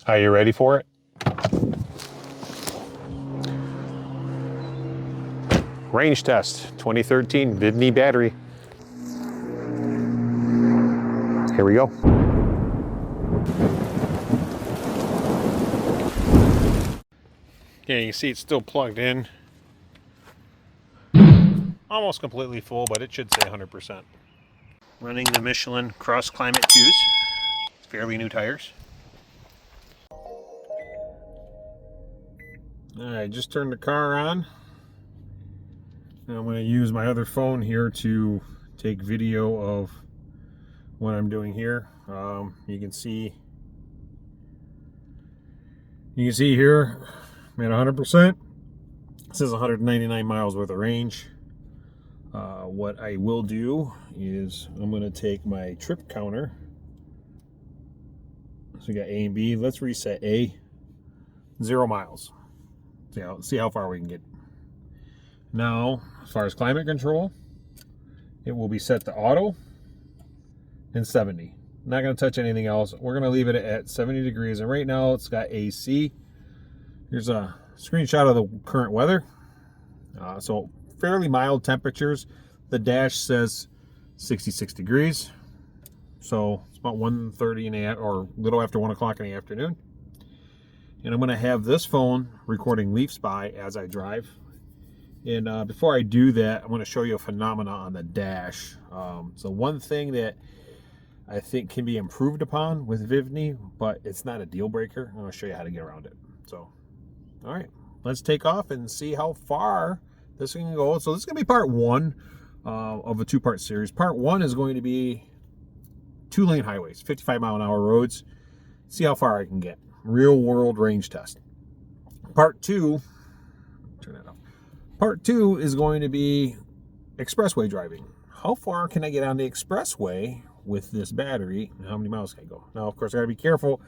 Are you ready for it? Range test, 2013 Vivne battery. Here we go. Yeah, you can see it's still plugged in. Almost completely full, but it should say 100%. Running the Michelin Cross Climate 2s. It's fairly new tires. Alright, just turned the car on. Now I'm going to use my other phone here to take video of what I'm doing here. You can see here I'm at 100%. It says 199 miles worth of range. What I will do is I'm going to take my trip counter. So we got A and B. Let's reset A. 0 miles. See how far we can get. Now, as far as climate control, it will be set to auto and 70. Not going to touch anything else. We're going to leave it at 70 degrees. And right now it's got AC. Here's a screenshot of the current weather. So fairly mild temperatures. The dash says 66 degrees. So it's about 1:30 in the or a little after 1 o'clock in the afternoon. And I'm going to have this phone recording leaf spy as I drive. And before I do that, I'm going to show you a phenomena on the dash. So one thing that I think can be improved upon with Vivne, but it's not a deal breaker. I'm going to show you how to get around it. So, all right, let's take off and see how far this can go. So this is going to be part one of a two-part series. Part one is going to be 2-lane highways, 55-mile-an-hour roads. See how far I can get. Real-world range test. Part two, turn that off. Part two is going to be expressway driving. How far can I get on the expressway with this battery, and how many miles can I go? Now, of course, I gotta be careful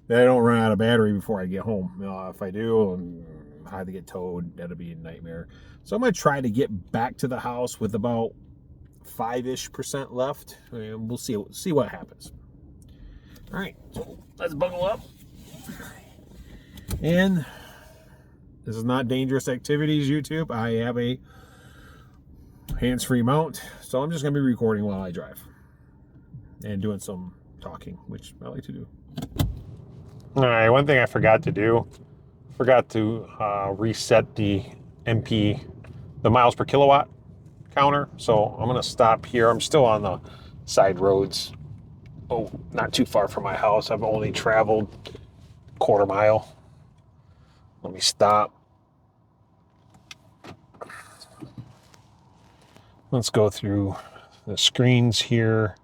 that I don't run out of battery before I get home. If I do, I have to get towed. That'll be a nightmare. So I'm gonna try to get back to the house with about 5-ish% left, and we'll see what happens. All right, so let's buckle up. And this is not dangerous activities, YouTube. I have a hands-free mount, so I'm just gonna be recording while I drive and doing some talking, which I like to do. All right, one thing I forgot to do, reset the MP, the miles per kilowatt counter. So I'm gonna stop here. I'm still on the side roads. Oh, not too far from my house. I've only traveled a quarter mile. Let me stop. Let's go through the screens here.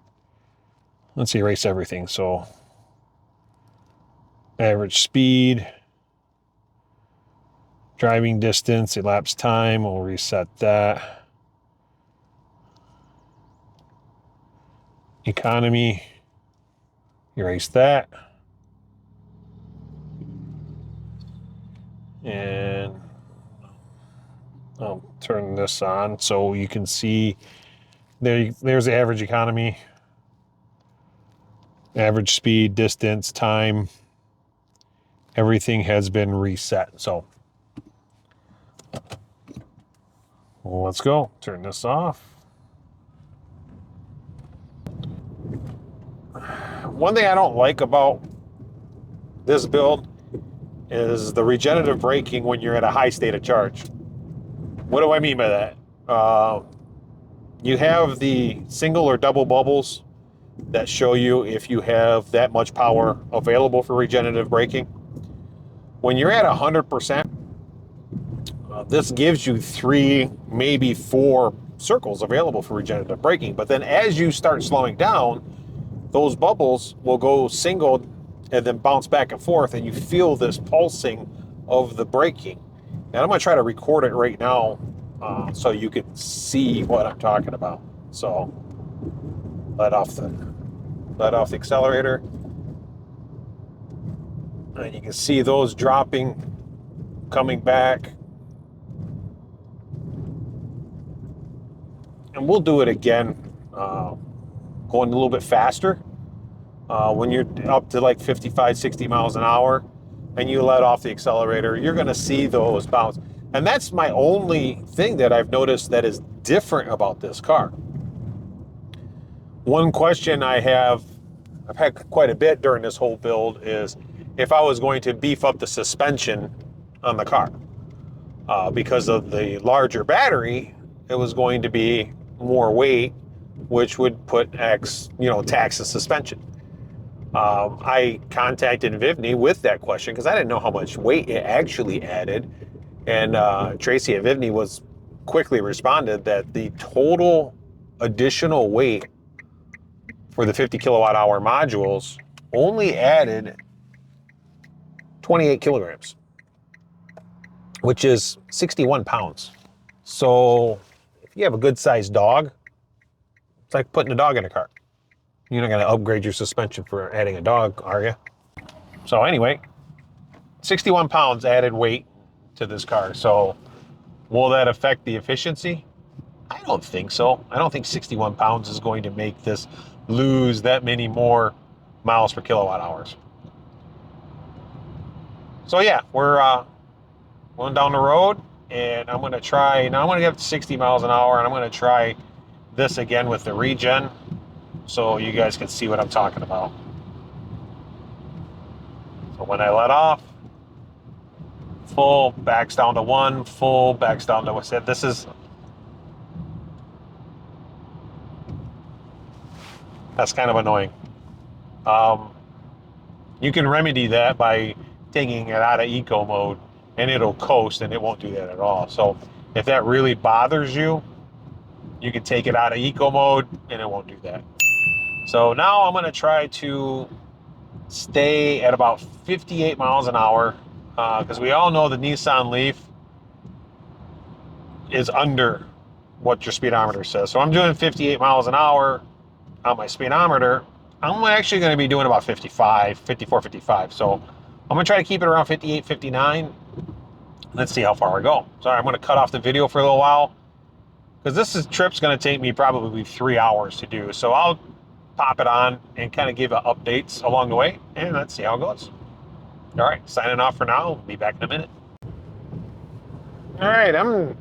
Let's erase everything. So average speed, driving distance, elapsed time, we'll reset that. Economy, erase that. And I'll turn this on so you can see there's the average economy, average speed, distance, time. Everything has been reset. So let's go. Turn this off. One thing I don't like about this build is the regenerative braking when you're at a high state of charge. What do I mean by that? You have the single or double bubbles that show you if you have that much power available for regenerative braking. When you're at 100%, this gives you 3, maybe 4 circles available for regenerative braking. But then as you start slowing down, those bubbles will go single and then bounce back and forth, and you feel this pulsing of the braking. And I'm going to try to record it right now so you can see what I'm talking about. So let off the accelerator. And you can see those dropping, coming back. And we'll do it again, going a little bit faster. When you're up to like 55, 60 miles an hour and you let off the accelerator, you're going to see those bounce. And that's my only thing that I've noticed that is different about this car. One question I've had quite a bit during this whole build, is if I was going to beef up the suspension on the car. Because of the larger battery, it was going to be more weight, which would put tax the suspension. I contacted Vivne with that question because I didn't know how much weight it actually added. And Tracy at Vivne was quickly responded that the total additional weight for the 50 kilowatt hour modules only added 28 kilograms, which is 61 pounds. So if you have a good sized dog, it's like putting a dog in a car. You're not going to upgrade your suspension for adding a dog, are you? So anyway, 61 pounds added weight to this car. So will that affect the efficiency? I don't think so. I don't think 61 pounds is going to make this lose that many more miles per kilowatt hours. So yeah, we're going down the road, and I'm going to try, now I'm going to get up to 60 miles an hour, and I'm going to try this again with the regen so you guys can see what I'm talking about. So when I let off, full backs down to 1, full backs down to, I said, this is, that's kind of annoying. You can remedy that by taking it out of eco mode, and it'll coast, and it won't do that at all. So if that really bothers you, you can take it out of eco mode and it won't do that. So now I'm going to try to stay at about 58 miles an hour, because we all know the Nissan Leaf is under what your speedometer says. So I'm doing 58 miles an hour on my speedometer. I'm actually going to be doing about 55, 54, 55. So I'm going to try to keep it around 58, 59. Let's see how far I go. Sorry, I'm going to cut off the video for a little while, because this trip's going to take me probably 3 hours to do. So I'll pop it on and kind of give updates along the way, and let's see how it goes. All right, signing off for now. Be back in a minute. All right, I'm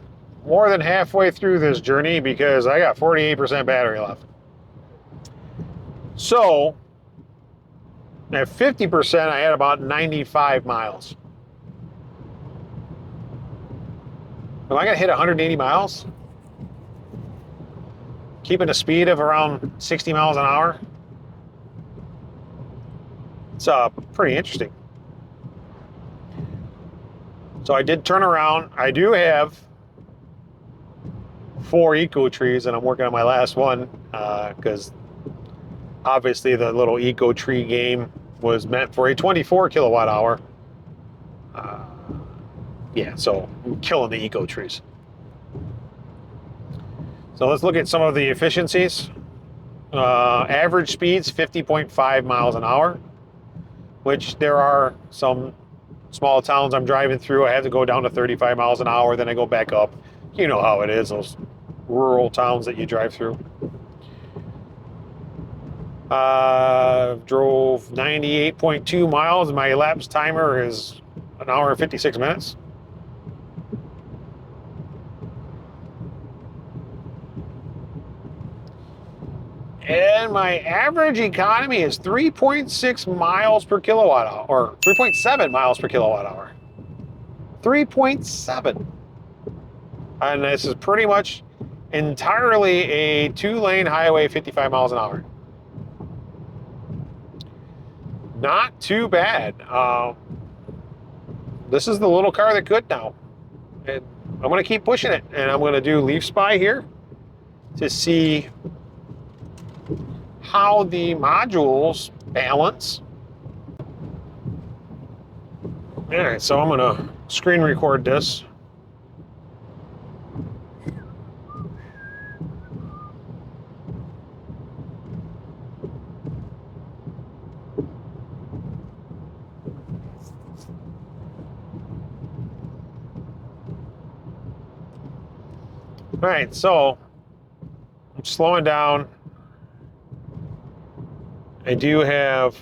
more than halfway through this journey because I got 48% battery left. So at 50%, I had about 95 miles. Am I going to hit 180 miles? Keeping a speed of around 60 miles an hour? It's pretty interesting. So I did turn around. I do have 4 eco trees, and I'm working on my last one because obviously the little eco tree game was meant for a 24 kilowatt hour. Yeah, so I'm killing the eco trees. So let's look at some of the efficiencies. Average speeds 50.5 miles an hour, which there are some small towns I'm driving through. I have to go down to 35 miles an hour, then I go back up. You know how it is, those rural towns that you drive through. Drove 98.2 miles. My elapsed timer is 1 hour and 56 minutes. And my average economy is 3.6 miles per kilowatt hour, or 3.7 miles per kilowatt hour. 3.7. And this is pretty much entirely a 2-lane highway, 55 miles an hour. Not too bad. This is the little car that could now. And I'm going to keep pushing it. And I'm going to do Leaf Spy here to see how the modules balance. All right, so I'm going to screen record this. All right, so I'm slowing down, I do have,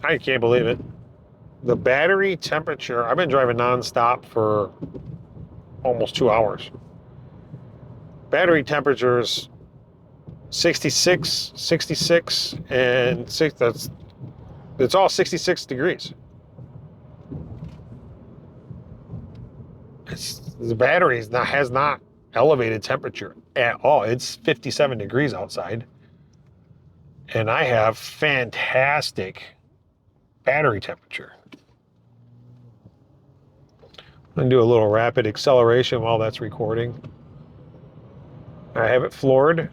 I can't believe it. The battery temperature, I've been driving nonstop for almost 2 hours. Battery temperatures 66, 66, and it's all 66 degrees. The battery has not elevated temperature at all. It's 57 degrees outside. And I have fantastic battery temperature. I'm going to do a little rapid acceleration while that's recording. I have it floored.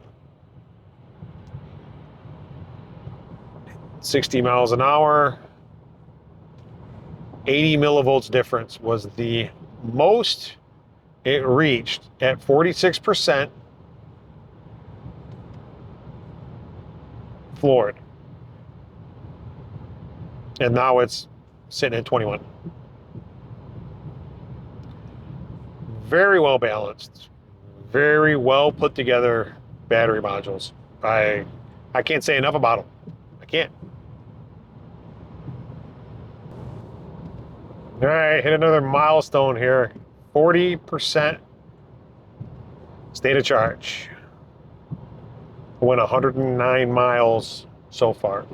60 miles an hour. 80 millivolts difference was the most it reached at 46% floored. And now it's sitting at 21. Very well balanced, very well put together battery modules. I can't say enough about them. I can't. All right, hit another milestone here. 40% state of charge. Went 109 miles so far.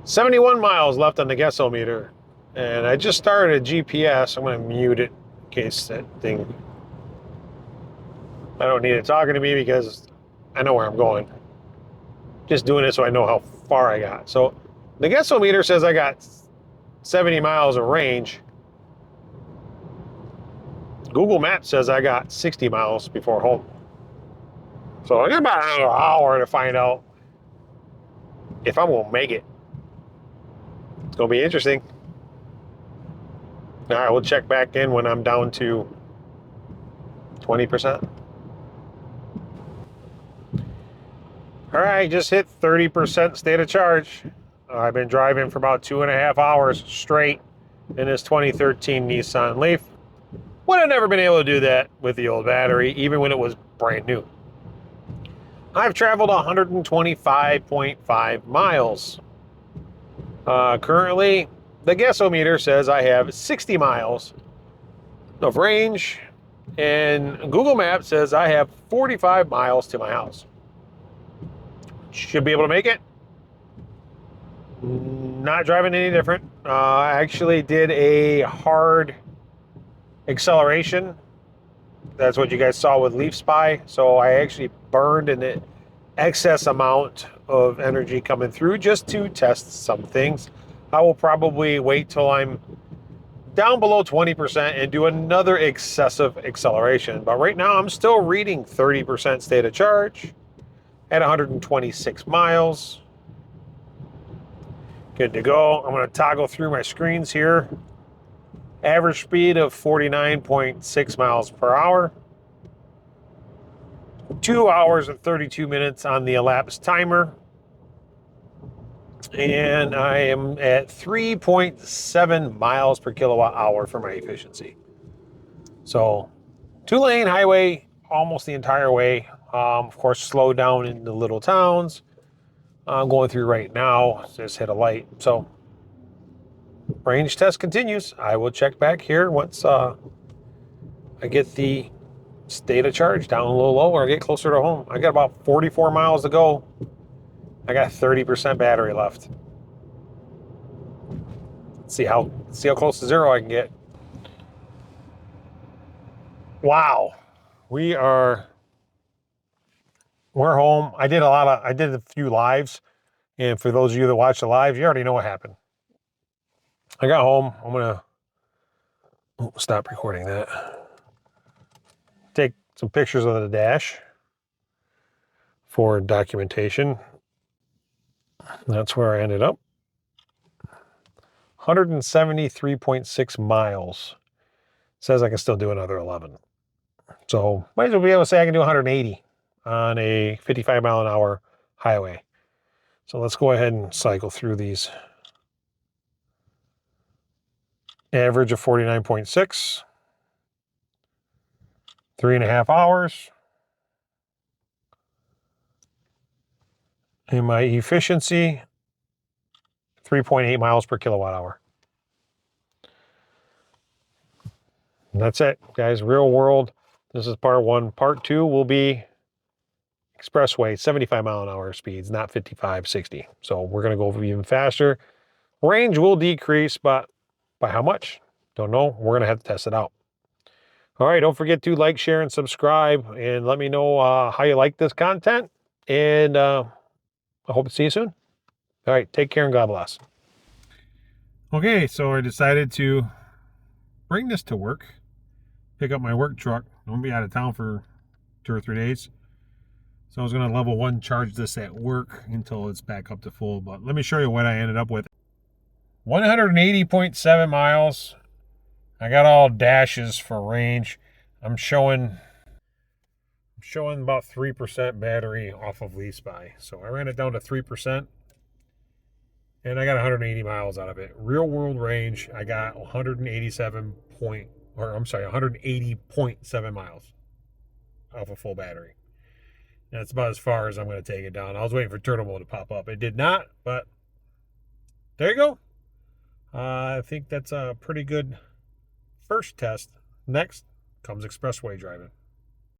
71 miles left on the guessometer. And I just started a GPS. I'm going to mute it in case that thing, I don't need it talking to me because I know where I'm going. Just doing it so I know how far I got. So the guessometer says I got 70 miles of range. Google Maps says I got 60 miles before home. So I got about another hour to find out if I'm going to make it. It's going to be interesting. All right, we'll check back in when I'm down to 20%. All right, just hit 30% state of charge. I've been driving for about 2.5 hours straight in this 2013 Nissan Leaf. Would have never been able to do that with the old battery, even when it was brand new. I've traveled 125.5 miles. Currently, the guessometer says I have 60 miles of range, and Google Maps says I have 45 miles to my house. Should be able to make it. Not driving any different. I actually did a hard acceleration. That's what you guys saw with Leaf Spy. So I actually burned an excess amount of energy coming through just to test some things. I will probably wait till I'm down below 20% and do another excessive acceleration. But right now I'm still reading 30% state of charge at 126 miles. Good to go. I'm going to toggle through my screens here. Average speed of 49.6 miles per hour. 2 hours and 32 minutes on the elapsed timer. And I am at 3.7 miles per kilowatt hour for my efficiency. So 2-lane highway almost the entire way. Of course, slow down in the little towns. I'm going through right now. Just hit a light. So range test continues. I will check back here once I get the state of charge down a little lower. I get closer to home. I got about 44 miles to go. I got 30% battery left. See how close to zero I can get. Wow, we're home. I did a few lives, and for those of you that watch the lives, you already know what happened. I got home. I'm gonna stop recording that. Take some pictures of the dash for documentation. That's where I ended up. 173.6 miles. Says I can still do another 11. So might as well be able to say I can do 180 on a 55 mile an hour highway. So let's go ahead and cycle through these. Average of 49.6. 3.5 hours. And my efficiency, 3.8 miles per kilowatt hour. And that's it, guys. Real world. This is part 1. Part 2 will be expressway, 75 mile an hour speeds, not 55, 60. So we're going to go even faster. Range will decrease, but by how much? Don't know. We're going to have to test it out. All right, don't forget to like, share, and subscribe, and let me know how you like this content. And I hope to see you soon. All right, take care and God bless. Okay, so I decided to bring this to work, pick up my work truck. I'm going to be out of town for 2 or 3 days. So I was going to level 1 charge this at work until it's back up to full. But let me show you what I ended up with. 180.7 miles. I got all dashes for range. I'm showing about 3% battery off of lease buy. So I ran it down to 3%. And I got 180 miles out of it. Real world range, I got 180.7 miles off a full battery. That's about as far as I'm going to take it down. I was waiting for turtle mode to pop up. It did not, but there you go. I think that's a pretty good first test. Next comes expressway driving.